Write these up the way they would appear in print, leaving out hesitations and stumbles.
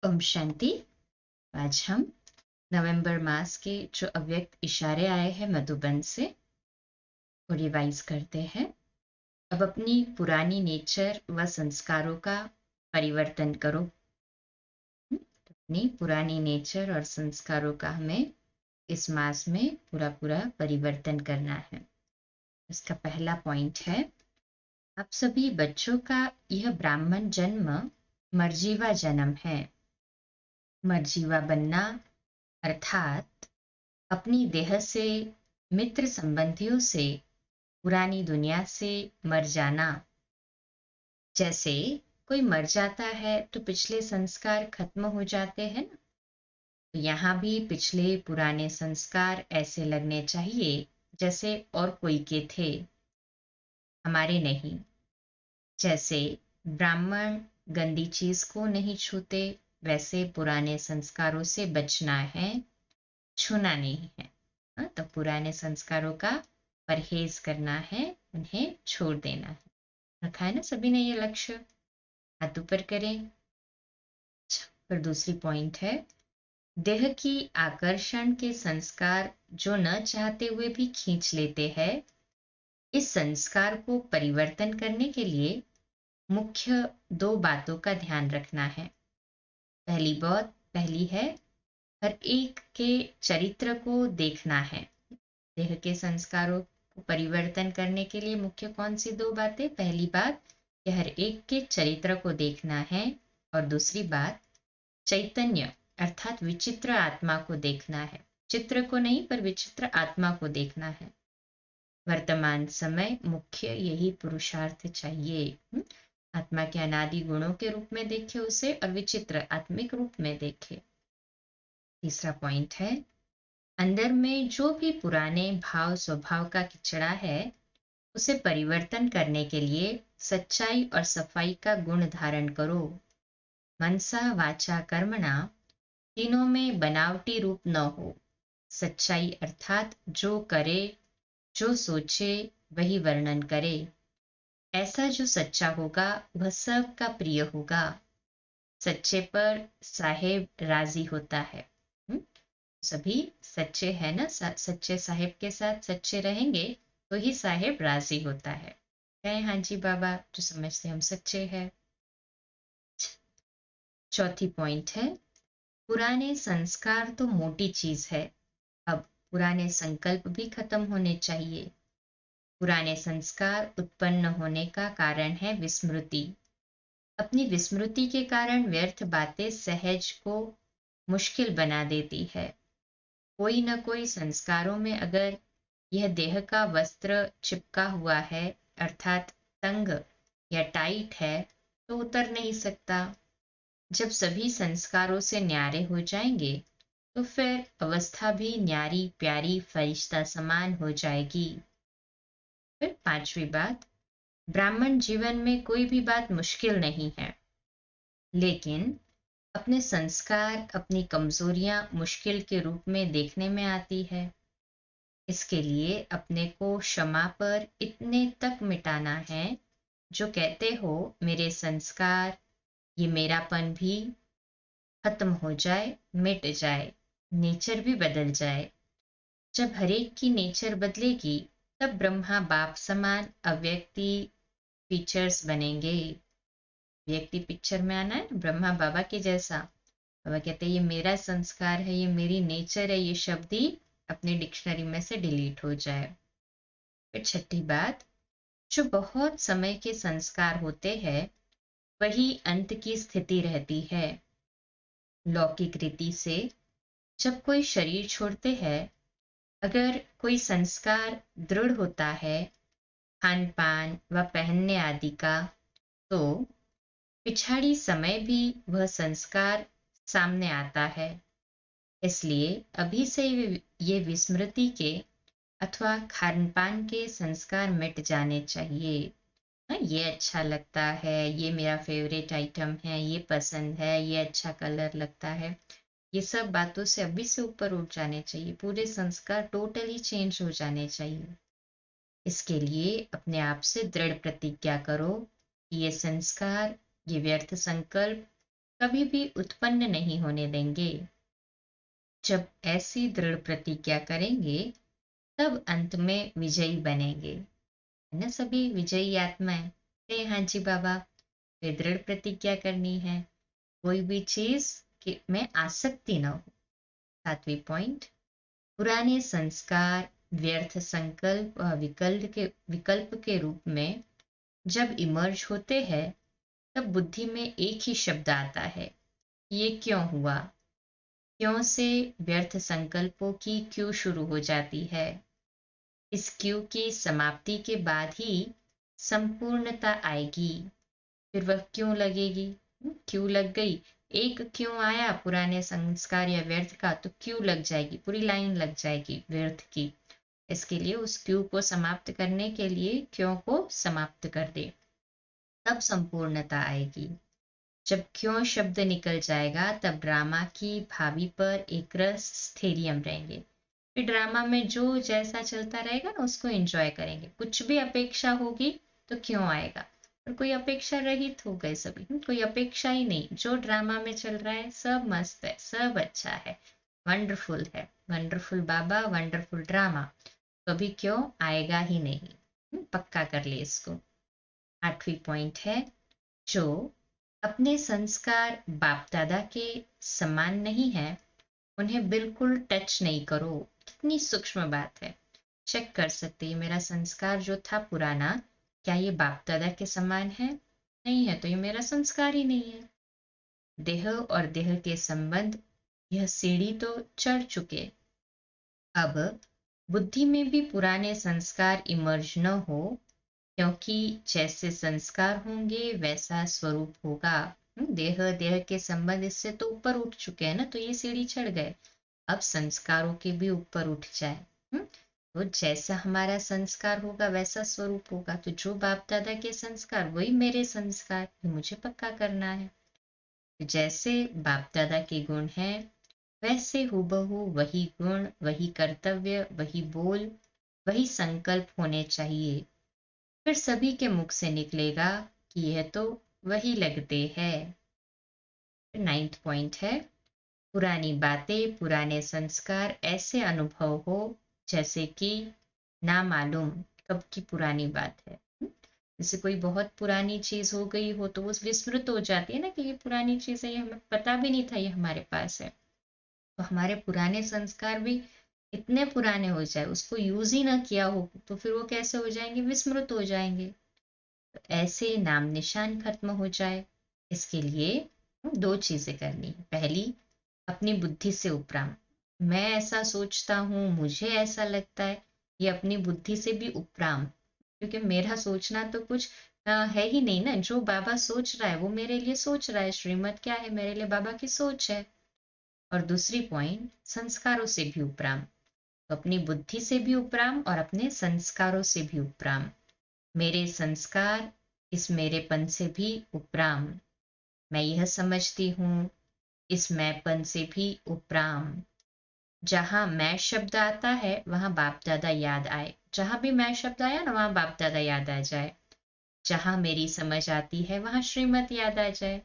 ओम शांति। आज हम नवंबर मास के जो अव्यक्त इशारे आए हैं मधुबन से वो रिवाइज करते हैं। अब अपनी पुरानी नेचर व संस्कारों का परिवर्तन करो। अपनी पुरानी नेचर और संस्कारों का हमें इस मास में पूरा पूरा परिवर्तन करना है। इसका पहला पॉइंट है, आप सभी बच्चों का यह ब्राह्मण जन्म मर्जीवा जन्म है। मर्जीवा बनना अर्थात अपनी देह से, मित्र संबंधियों से, पुरानी दुनिया से मर जाना। जैसे कोई मर जाता है तो पिछले संस्कार खत्म हो जाते हैं ना, तो यहाँ भी पिछले पुराने संस्कार ऐसे लगने चाहिए जैसे और कोई के थे, हमारे नहीं। जैसे ब्राह्मण गंदी चीज को नहीं छूते, वैसे पुराने संस्कारों से बचना है, छूना नहीं है। तो पुराने संस्कारों का परहेज करना है, उन्हें छोड़ देना है। रखा है ना सभी ने ये लक्ष्य? हाथ ऊपर करें। फिर दूसरी पॉइंट है, देह की आकर्षण के संस्कार जो न चाहते हुए भी खींच लेते हैं, इस संस्कार को परिवर्तन करने के लिए मुख्य दो बातों का ध्यान रखना है। पहली है, हर एक के चरित्र को देखना है। देह के संस्कारों को परिवर्तन करने के लिए मुख्य कौन सी दो बातें? पहली बात कि हर एक के चरित्र को देखना है, और दूसरी बात चैतन्य अर्थात विचित्र आत्मा को देखना है। चित्र को नहीं, पर विचित्र आत्मा को देखना है। वर्तमान समय मुख्य यही पुरुषार्थ चाहिए। आत्मा के अनादि गुणों के रूप में देखे उसे, और विचित्र आत्मिक रूप में देखे। तीसरा पॉइंट है, अंदर में जो भी पुराने भाव स्वभाव का किचड़ा है, उसे परिवर्तन करने के लिए सच्चाई और सफाई का गुण धारण करो। मनसा वाचा कर्मणा, तीनों में बनावटी रूप न हो। सच्चाई अर्थात जो करे, जो सोचे वही वर्णन करे। ऐसा जो सच्चा होगा वह सबका प्रिय होगा। सच्चे पर साहेब राजी होता है। सभी सच्चे है ना, सच्चे साहेब के साथ सच्चे रहेंगे तो ही साहेब राजी होता है। कहे हाँ जी बाबा, जो समझते हम सच्चे हैं। चौथी पॉइंट है, पुराने संस्कार तो मोटी चीज है, अब पुराने संकल्प भी खत्म होने चाहिए। पुराने संस्कार उत्पन्न होने का कारण है विस्मृति। अपनी विस्मृति के कारण व्यर्थ बातें सहज को मुश्किल बना देती है। कोई न कोई संस्कारों में अगर यह देह का वस्त्र चिपका हुआ है, अर्थात तंग या टाइट है, तो उतर नहीं सकता। जब सभी संस्कारों से न्यारे हो जाएंगे तो फिर अवस्था भी न्यारी प्यारी फरिश्ता समान हो जाएगी। फिर पांचवी बात, ब्राह्मण जीवन में कोई भी बात मुश्किल नहीं है, लेकिन अपने संस्कार, अपनी कमजोरियां मुश्किल के रूप में देखने में आती है। इसके लिए अपने को क्षमा पर इतने तक मिटाना है, जो कहते हो मेरे संस्कार, ये मेरापन भी खत्म हो जाए, मिट जाए, नेचर भी बदल जाए। जब हरेक की नेचर बदलेगी, तब ब्रह्मा बाप समान अव्यक्ति फीचर्स बनेंगे। व्यक्ति पिक्चर में आना है ब्रह्मा बाबा के जैसा। बाबा कहते हैं ये मेरा संस्कार है, ये मेरी नेचर है, ये शब्द ही अपनी डिक्शनरी में से डिलीट हो जाए। फिर छठी बात, जो बहुत समय के संस्कार होते हैं वही अंत की स्थिति रहती है। लौकिक रीति से जब कोई शरीर छोड़ते हैं, अगर कोई संस्कार दृढ़ होता है, खान पान व पहनने आदि का, तो पिछाड़ी समय भी वह संस्कार सामने आता है। इसलिए अभी से ये विस्मृति के अथवा खान पान के संस्कार मिट जाने चाहिए। हाँ, ये अच्छा लगता है, ये मेरा फेवरेट आइटम है, ये पसंद है, ये अच्छा कलर लगता है, ये सब बातों से अभी से ऊपर उठ जाने चाहिए। पूरे संस्कार टोटली चेंज हो जाने चाहिए। इसके लिए अपने आप से दृढ़ प्रतिज्ञा करो कि ये संस्कार, ये व्यर्थ संकल्प कभी भी उत्पन्न नहीं होने देंगे। जब ऐसी दृढ़ प्रतिज्ञा करेंगे तब अंत में विजयी बनेंगे। है ना सभी विजयी आत्माएं? ते हाँ जी बाबा, वे दृढ़ प्रतिज्ञा करनी है, कोई भी चीज में आसक्ति न हो। 7वीं पॉइंट, पुराने संस्कार व्यर्थ संकल्प व विकल्प के रूप में जब इमर्ज होते हैं तब बुद्धि में एक ही शब्द आता है, ये क्यों हुआ। क्यों से व्यर्थ संकल्पों की क्यों शुरू हो जाती है। इस क्यों की समाप्ति के बाद ही संपूर्णता आएगी। फिर वह क्यों लगेगी। क्यों लग गई, एक क्यों आया पुराने संस्कार या व्यर्थ का, तो क्यों लग जाएगी, पूरी लाइन लग जाएगी व्यर्थ की। इसके लिए उस क्यों को समाप्त करने के लिए क्यों को समाप्त कर दे, तब संपूर्णता आएगी। जब क्यों शब्द निकल जाएगा तब ड्रामा की भावी पर एक रस स्थैर्यम रहेंगे। फिर ड्रामा में जो जैसा चलता रहेगा ना उसको एंजॉय करेंगे। कुछ भी अपेक्षा होगी तो क्यों आएगा, और कोई अपेक्षा रहित हो गए सभी, कोई अपेक्षा ही नहीं। जो ड्रामा में चल रहा है सब मस्त है, सब अच्छा है, वंडरफुल है, वंडरफुल बाबा, वंडरफुल ड्रामा। कभी क्यों आएगा ही नहीं, पक्का कर ले इसको। 8वीं पॉइंट है, जो अपने संस्कार बाप दादा के समान नहीं है उन्हें बिल्कुल टच नहीं करो। कितनी सूक्ष्म बात है। चेक कर सकते हैं मेरा संस्कार जो था पुराना, क्या ये बाप दादा के समान है। नहीं है तो ये मेरा संस्कार ही नहीं है। देह और देह के संबंध, यह सीढ़ी तो चढ़ चुके। अब बुद्धि में भी पुराने संस्कार इमर्ज न हो, क्योंकि जैसे संस्कार होंगे वैसा स्वरूप होगा। देह देह के संबंध इससे तो ऊपर उठ चुके हैं ना, तो ये सीढ़ी चढ़ गए। अब संस्कारों के भी ऊपर उठ जाए। तो जैसा हमारा संस्कार होगा वैसा स्वरूप होगा। तो जो बाप दादा के संस्कार वही मेरे संस्कार, ये मुझे पक्का करना है। जैसे बाप दादा के गुण हैं वैसे हूबहू वही गुण, वही कर्तव्य, वही बोल, वही संकल्प होने चाहिए। फिर सभी के मुख से निकलेगा कि यह तो वही लगते हैं। 9th पॉइंट है, पुरानी बातें, पुराने संस्कार ऐसे अनुभव हो जैसे कि ना मालूम कब की पुरानी बात है। जैसे कोई बहुत पुरानी चीज हो गई हो तो वो विस्मृत हो जाती है ना, कि ये पुरानी चीज है, ये हमें पता भी नहीं था ये हमारे पास है। तो हमारे पुराने संस्कार भी इतने पुराने हो जाए, उसको यूज ही ना किया हो, तो फिर वो कैसे हो जाएंगे, विस्मृत हो जाएंगे। तो ऐसे नाम निशान खत्म हो जाए, इसके लिए दो चीजें करनी है। पहली, अपनी बुद्धि से उपराम। मैं ऐसा सोचता हूँ, मुझे ऐसा लगता है, ये अपनी बुद्धि से भी उपराम, क्योंकि मेरा सोचना तो कुछ है ही नहीं ना। जो बाबा सोच रहा है वो मेरे लिए सोच रहा है। श्रीमत क्या है, मेरे लिए बाबा की सोच है। और दूसरी पॉइंट, संस्कारों से भी उपराम। तो अपनी बुद्धि से भी उपराम और अपने संस्कारों से भी उपराम। मेरे संस्कार इस मेरेपन से भी उपराम। मैं यह समझती हूँ, इस मैंपन से भी उपराम। जहां मैं शब्द आता है वहां बाप दादा याद आए। जहां भी मैं शब्द आया ना वहां बाप दादा याद आ जाए। जहां मेरी समझ आती है वहां श्रीमत याद आ जाए।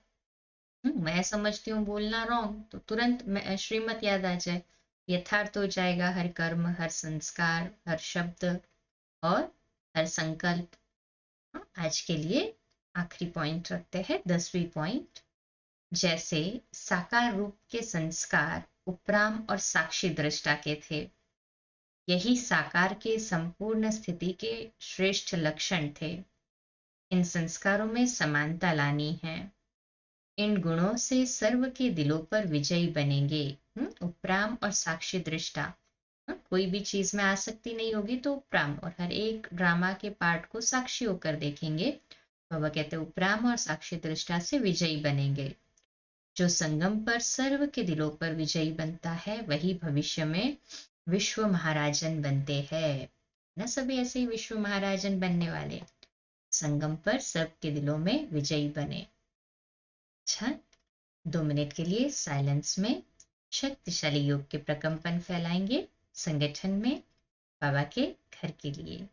मैं समझती हूँ बोलना रॉन्ग, तो तुरंत मैं श्रीमत याद आ जाए। यथार्थ हो जाएगा हर कर्म, हर संस्कार, हर शब्द और हर संकल्प। आज के लिए आखिरी पॉइंट रखते हैं, 10वीं पॉइंट। जैसे साकार रूप के संस्कार उपराम और साक्षी दृष्टा के थे, यही साकार के संपूर्ण स्थिति के श्रेष्ठ लक्षण थे। इन संस्कारों में समानता लानी है। इन गुणों से सर्व के दिलों पर विजयी बनेंगे। उपराम और साक्षी दृष्टा। कोई भी चीज में आसक्ति नहीं होगी तो उपराम, और हर एक ड्रामा के पार्ट को साक्षी होकर देखेंगे। बाबा कहते उपराम और साक्षी दृष्टा से विजयी बनेंगे। जो संगम पर सर्व के दिलों पर विजयी बनता है वही भविष्य में विश्व महाराजन बनते हैं ना। सभी ऐसे ही विश्व महाराजन बनने वाले, संगम पर सबके दिलों में विजयी बने। अच्छा, 2 मिनट के लिए साइलेंस में शक्तिशाली योग के प्रकंपन फैलाएंगे संगठन में, बाबा के घर के लिए।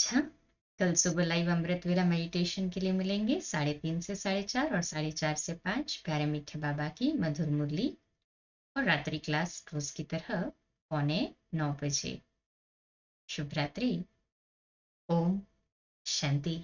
अच्छा, कल सुबह लाइव अमृत वेला मेडिटेशन के लिए मिलेंगे 3:30 से 4:30 और 4:30 से 5 प्यारे मीठे बाबा की मधुर मुरली। और रात्रि क्लास रोज की तरह 8:45 बजे। शुभ रात्रि। ओम शांति।